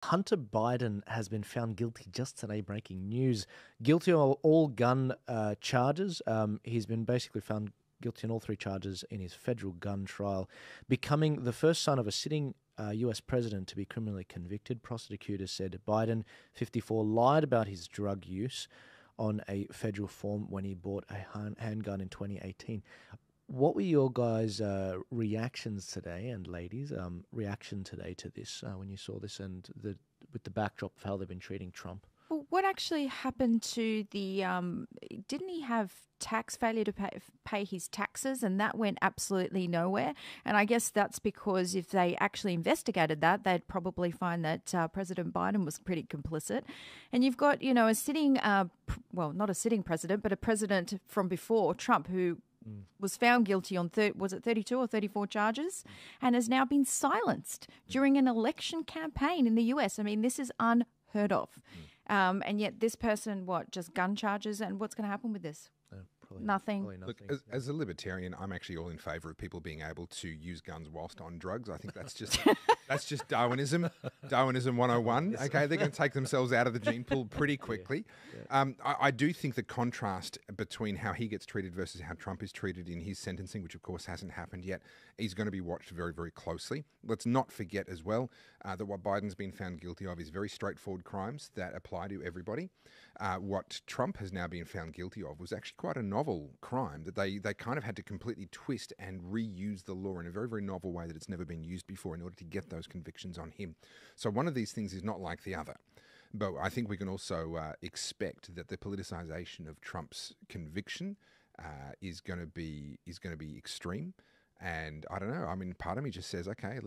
Hunter Biden has been found guilty just today, breaking news. Guilty of all gun charges. He's been basically found guilty on all three charges in his federal gun trial, becoming the first son of a sitting US president to be criminally convicted. Prosecutors said Biden, 54, lied about his drug use on a federal form when he bought a handgun in 2018. What were your guys' reactions today, and ladies' reaction today to this when you saw this, and with the backdrop of how they've been treating Trump? Well, what actually happened to the? Didn't he have tax failure to pay his taxes, and that went absolutely nowhere? And I guess that's because if they actually investigated that, they'd probably find that President Biden was pretty complicit. And you've got, a sitting, well, not a sitting president, but a president from before Trump who was found guilty on, was it 32 or 34 charges, and has now been silenced during an election campaign in the US. I mean, this is unheard of. And yet this person, just gun charges, and what's going to happen with this? Nothing. Look, as a libertarian, I'm actually all in favour of people being able to use guns whilst on drugs. I think that's just Darwinism. Darwinism 101. Okay, they're going to take themselves out of the gene pool pretty quickly. I do think the contrast between how he gets treated versus how Trump is treated in his sentencing, which of course hasn't happened yet, is going to be watched very, very closely. Let's not forget as well that what Biden's been found guilty of is very straightforward crimes that apply to everybody. What Trump has now been found guilty of was actually quite a novel crime that they kind of had to completely twist and reuse the law in a very, very novel way that it's never been used before in order to get those convictions on him. So one of these things is not like the other. But I think we can also expect that the politicization of Trump's conviction is going to be extreme. And I don't know. I mean, part of me just says, okay,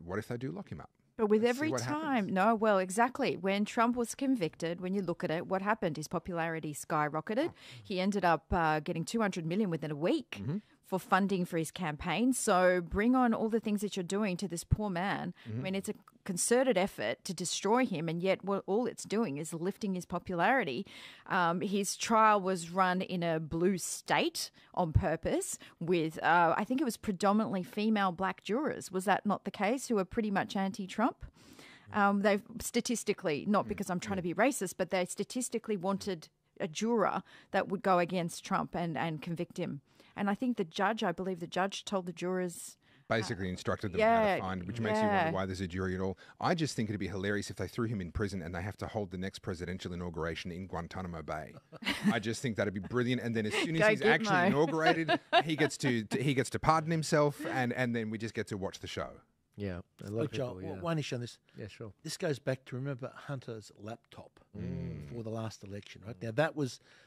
what if they do lock him up? But with every time, exactly. When Trump was convicted, when you look at it, what happened? His popularity skyrocketed. He ended up getting $200 million within a week for funding for his campaign. So bring on all the things that you're doing to this poor man. I mean, it's a concerted effort to destroy him, and yet all it's doing is lifting his popularity. His trial was run in a blue state on purpose with, I think it was predominantly female black jurors. Was that not the case, who are pretty much anti-Trump? They've statistically, not because I'm trying to be racist, but they statistically wanted a juror that would go against Trump and convict him. And I think I believe the judge told the jurors... Basically instructed them how to find, which makes you wonder why there's a jury at all. I just think it'd be hilarious if they threw him in prison and they have to hold the next presidential inauguration in Guantanamo Bay. I just think that'd be brilliant. And then as soon as he's actually inaugurated, he gets to pardon himself, and then we just get to watch the show. Yeah. Look, Joel, one issue on this. Yeah, sure. This goes back to, remember, Hunter's laptop for the last election, right? Now,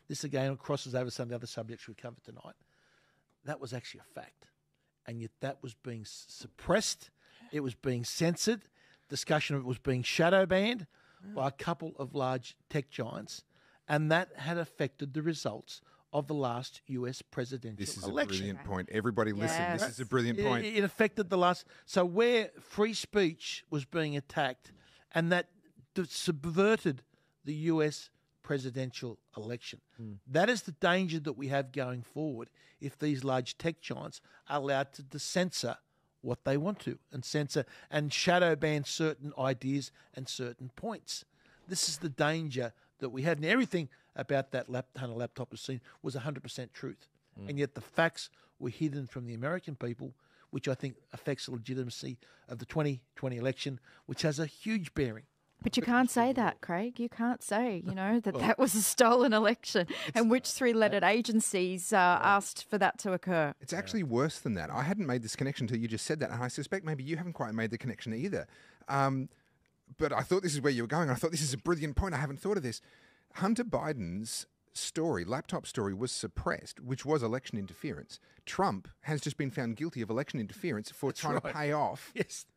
this again crosses over some of the other subjects we covered tonight. That was actually a fact. And yet that was being suppressed. It was being censored. Discussion of it was being shadow banned by a couple of large tech giants. And that had affected the results of the last US presidential election. This is a brilliant point. Everybody listen. This is a brilliant point. It affected the last... So where free speech was being attacked, and that subverted the US presidential election. That is the danger that we have going forward if these large tech giants are allowed to censor what they want to, and censor and shadow ban certain ideas and certain points. This is the danger that we have. And everything about that Hunter laptop was seen was 100% truth. And yet the facts were hidden from the American people, which I think affects the legitimacy of the 2020 election, which has a huge bearing. But you can't say that, Craig. You can't say, that was a stolen election, and which three-lettered agencies asked for that to occur. It's actually worse than that. I hadn't made this connection until you just said that, and I suspect maybe you haven't quite made the connection either. But I thought this is where you were going. I thought this is a brilliant point. I haven't thought of this. Hunter Biden's laptop story, was suppressed, which was election interference. Trump has just been found guilty of election interference for trying to pay off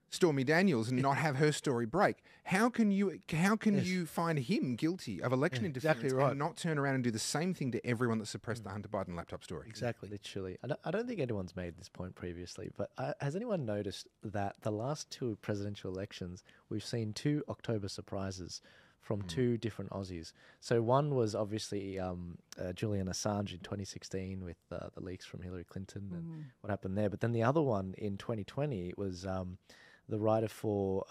Stormy Daniels and not have her story break. How can you find him guilty of election interference and not turn around and do the same thing to everyone that suppressed the Hunter Biden laptop story? Exactly. Literally. I don't think anyone's made this point previously, but has anyone noticed that the last two presidential elections, we've seen two October surprises from two different Aussies? So one was obviously Julian Assange in 2016 with the leaks from Hillary Clinton and what happened there. But then the other one in 2020 was... the writer for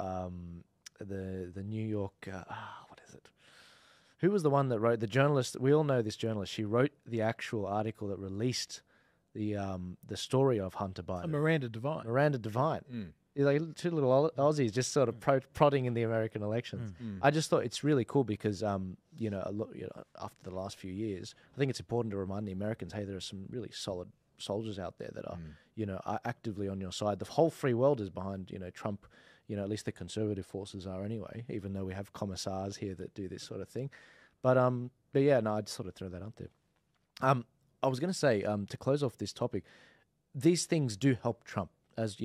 the New York. What is it? Who was the one that wrote the journalist? We all know this journalist. She wrote the actual article that released the story of Hunter Biden. Miranda Devine. Miranda Devine. Like two little Aussies just sort of prodding in the American elections. I just thought it's really cool because after the last few years, I think it's important to remind the Americans, hey, there are some really solid soldiers out there that are actively on your side. The whole free world is behind Trump. At least the conservative forces are anyway, even though we have commissars here that do this sort of thing. But yeah, no, I'd sort of throw that out there. I was going to say, to close off this topic, these things do help Trump, as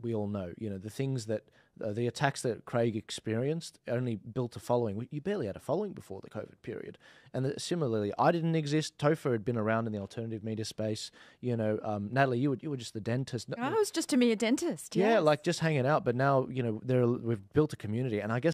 we all know. The things that the attacks that Craig experienced only built a following. You barely had a following before the COVID period, and similarly, I didn't exist. Topher had been around in the alternative media space. Natalie, you were just the dentist. I was just a mere dentist. Yeah, yes. like just hanging out. But now we've built a community, and I guess